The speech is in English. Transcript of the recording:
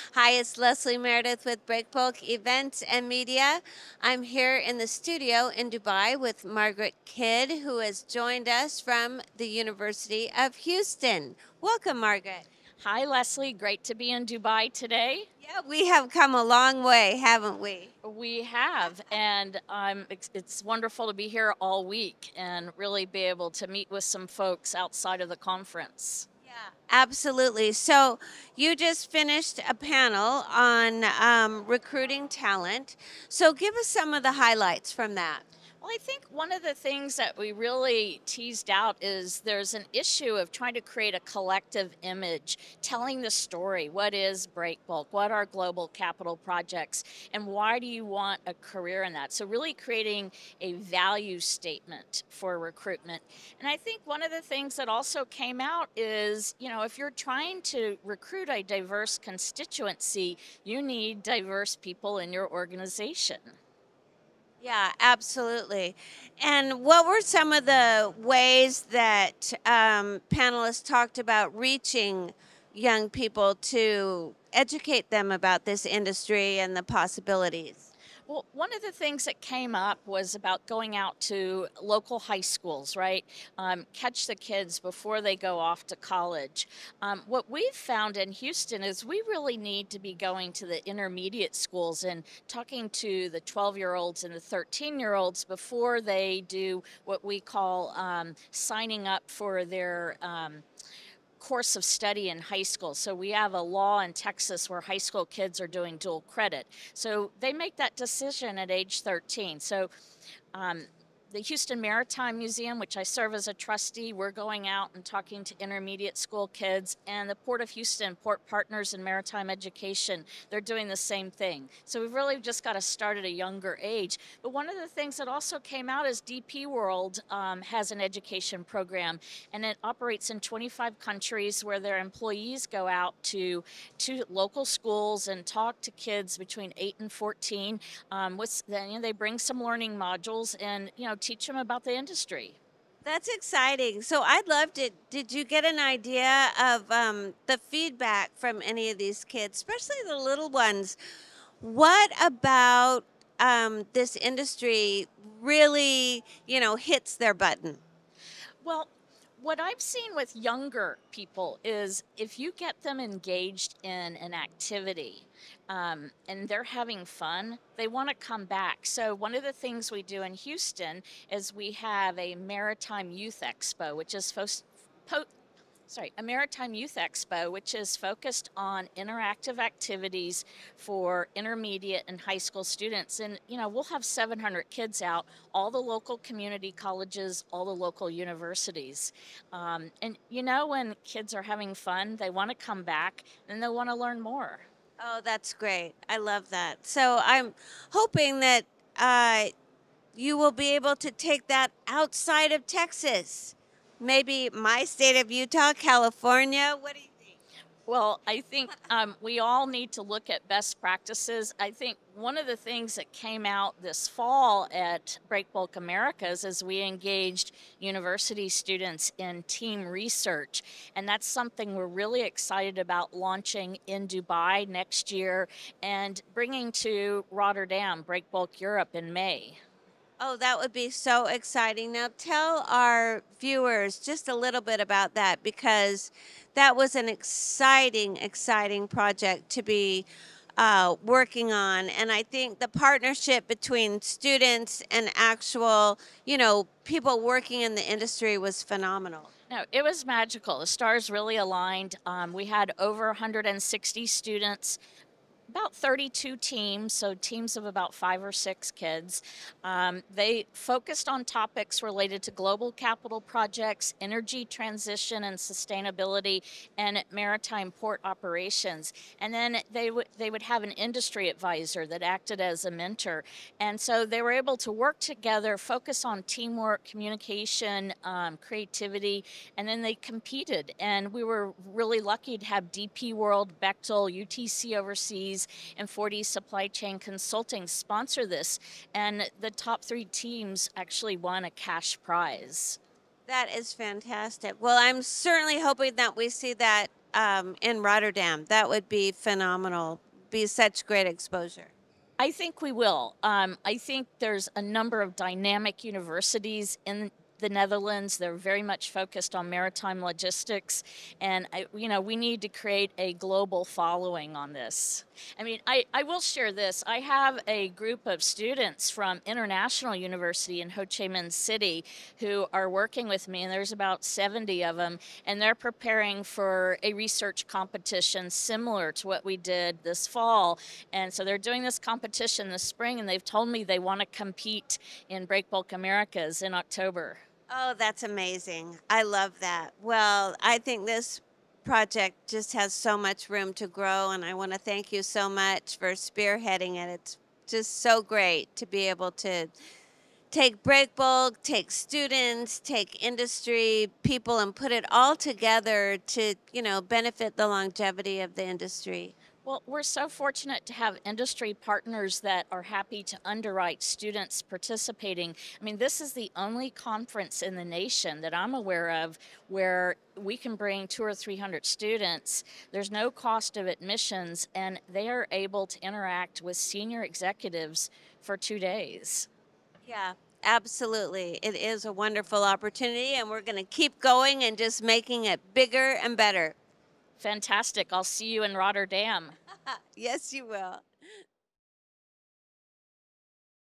Hi, it's Leslie Meredith with Breakbulk Events and Media. I'm here in the studio in Dubai with Margaret Kidd, who has joined us from the University of Houston. Welcome, Margaret. Hi, Leslie. Great to be in Dubai today. Yeah, we have come a long way, haven't we? We have, and it's wonderful to be here all week and really be able to meet with some folks outside of the conference. Yeah, absolutely. So, you just finished a panel on recruiting talent. So, give us some of the highlights from that. Well, I think one of the things that we really teased out is there's an issue of trying to create a collective image, telling the story. What is Breakbulk? What are global capital projects? And why do you want a career in that? So, really creating a value statement for recruitment. And I think one of the things that also came out is, if you're trying to recruit a diverse constituency, you need diverse people in your organization. Yeah, absolutely. And what were some of the ways that panelists talked about reaching young people to educate them about this industry and the possibilities? Well, one of the things that came up was about going out to local high schools, right? Catch the kids before they go off to college. What we've found in Houston is we really need to be going to the intermediate schools and talking to the 12-year-olds and the 13-year-olds before they do what we call signing up for their course of study in high school. So we have a law in Texas where high school kids are doing dual credit. So they make that decision at age 13. So um, the Houston Maritime Museum, which I serve as a trustee, we're going out and talking to intermediate school kids, and the Port of Houston, Port Partners in Maritime Education, they're doing the same thing. So we've really just got to start at a younger age. But one of the things that also came out is DP World has an education program, and it operates in 25 countries where their employees go out to local schools and talk to kids between 8 and 14. They bring some learning modules and teach them about the industry. That's exciting. So I'd love to. Did you get an idea of the feedback from any of these kids, especially the little ones? What about this industry really, hits their button? Well, what I've seen with younger people is if you get them engaged in an activity and they're having fun, they want to come back. So, one of the things we do in Houston is we have a Maritime Youth Expo, which is a Maritime Youth Expo, which is focused on interactive activities for intermediate and high school students. And, we'll have 700 kids out, all the local community colleges, all the local universities. When kids are having fun, they want to come back and they want to learn more. Oh, that's great. I love that. So I'm hoping that uh, you will be able to take that outside of Texas. Maybe my state of Utah, California. What do you think? Well, I think we all need to look at best practices. I think one of the things that came out this fall at Breakbulk Americas is we engaged university students in team research. And that's something we're really excited about launching in Dubai next year and bringing to Rotterdam, Breakbulk Europe in May. Oh, that would be so exciting. Now, tell our viewers just a little bit about that because that was an exciting, exciting project to be working on. And I think the partnership between students and actual, people working in the industry was phenomenal. No, it was magical. The stars really aligned. We had over 160 students, about 32 teams, so teams of about 5 or 6 kids. They focused on topics related to global capital projects, energy transition and sustainability, and maritime port operations. And then they would have an industry advisor that acted as a mentor. And so they were able to work together, focus on teamwork, communication, creativity, and then they competed. And we were really lucky to have DP World, Bechtel, UTC Overseas, and 40 Supply Chain Consulting sponsor this. And the top 3 teams actually won a cash prize. That is fantastic. Well, I'm certainly hoping that we see that in Rotterdam. That would be phenomenal. Be such great exposure. I think we will. I think there's a number of dynamic universities in the Netherlands. They're very much focused on maritime logistics, and we need to create a global following on this. I mean, I will share this. I have a group of students from International University in Ho Chi Minh City who are working with me, and there's about 70 of them, and they're preparing for a research competition similar to what we did this fall. And so they're doing this competition this spring, and they've told me they want to compete in Breakbulk Americas in October. Oh, that's amazing. I love that. Well, I think this project just has so much room to grow, and I want to thank you so much for spearheading it. It's just so great to be able to take Breakbulk, take students, take industry people, and put it all together to, benefit the longevity of the industry. Well, we're so fortunate to have industry partners that are happy to underwrite students participating. I mean, this is the only conference in the nation that I'm aware of where we can bring 200 or 300 students. There's no cost of admissions, and they are able to interact with senior executives for 2 days. Yeah, absolutely. It is a wonderful opportunity, and we're going to keep going and just making it bigger and better. Fantastic. I'll see you in Rotterdam. Yes, you will.